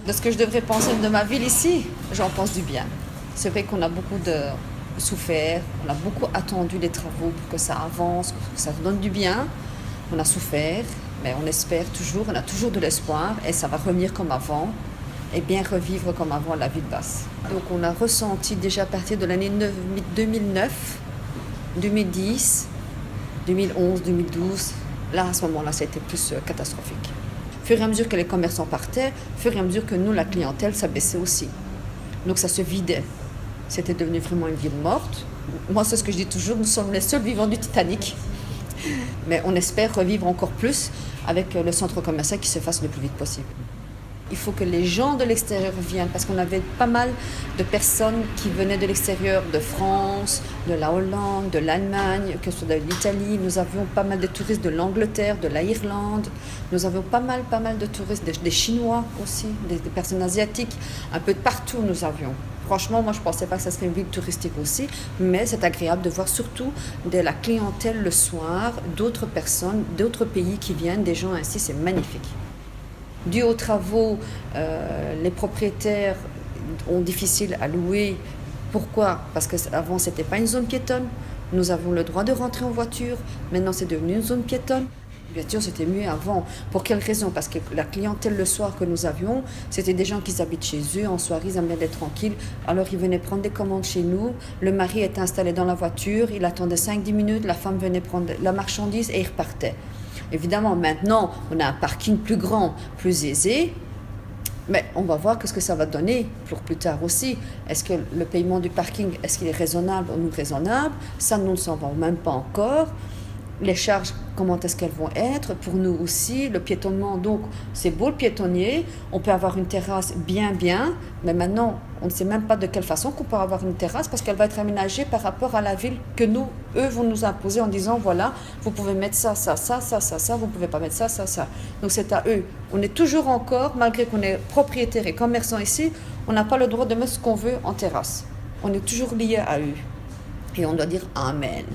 De ce que je devrais penser de ma ville ici, j'en pense du bien. C'est vrai qu'on a beaucoup souffert, on a beaucoup attendu les travaux pour que ça avance, pour que ça donne du bien. On a souffert, mais on espère toujours, on a toujours de l'espoir et ça va revenir comme avant et bien revivre comme avant la ville basse. Donc on a ressenti déjà à partir de l'année 2009, 2010, 2011, 2012, là à ce moment-là ça a été plus catastrophique. Au fur et à mesure que les commerçants partaient, au fur et à mesure que nous, la clientèle, ça baissait aussi. Donc ça se vidait. C'était devenu vraiment une ville morte. Moi, c'est ce que je dis toujours, nous sommes les seuls vivants du Titanic. Mais on espère revivre encore plus avec le centre commercial qui se fasse le plus vite possible. Il faut que les gens de l'extérieur viennent parce qu'on avait pas mal de personnes qui venaient de l'extérieur, de France, de la Hollande, de l'Allemagne, que ce soit de l'Italie. Nous avions pas mal de touristes de l'Angleterre, de l'Irlande. Nous avions pas mal de touristes, des Chinois aussi, des personnes asiatiques. Un peu de partout nous avions. Franchement, moi je ne pensais pas que ça serait une ville touristique aussi, mais c'est agréable de voir surtout de la clientèle le soir, d'autres personnes, d'autres pays qui viennent, des gens ainsi, c'est magnifique. Dû aux travaux, les propriétaires ont difficile à louer. Pourquoi? Parce qu'avant, ce n'était pas une zone piétonne. Nous avons le droit de rentrer en voiture. Maintenant, c'est devenu une zone piétonne. Bien sûr, c'était mieux avant. Pour quelle raison? Parce que la clientèle le soir que nous avions, c'était des gens qui habitent chez eux. En soirée, ils aimaient être tranquilles. Alors, ils venaient prendre des commandes chez nous. Le mari était installé dans la voiture. Il attendait 5-10 minutes. La femme venait prendre la marchandise et il repartait. Évidemment, maintenant, on a un parking plus grand, plus aisé, mais on va voir ce que ça va donner pour plus tard aussi. Est-ce que le paiement du parking, est-ce qu'il est raisonnable ou non raisonnable? Ça, nous ne savons même pas encore. Les charges, comment est-ce qu'elles vont être? Pour nous aussi, le piétonnement, donc c'est beau le piétonnier, on peut avoir une terrasse bien, mais maintenant, on ne sait même pas de quelle façon qu'on peut avoir une terrasse parce qu'elle va être aménagée par rapport à la ville que eux vont nous imposer en disant, voilà, vous pouvez mettre ça, vous ne pouvez pas mettre ça. Donc c'est à eux. On est toujours encore, malgré qu'on est propriétaire et commerçant ici, on n'a pas le droit de mettre ce qu'on veut en terrasse. On est toujours lié à eux. Et on doit dire Amen.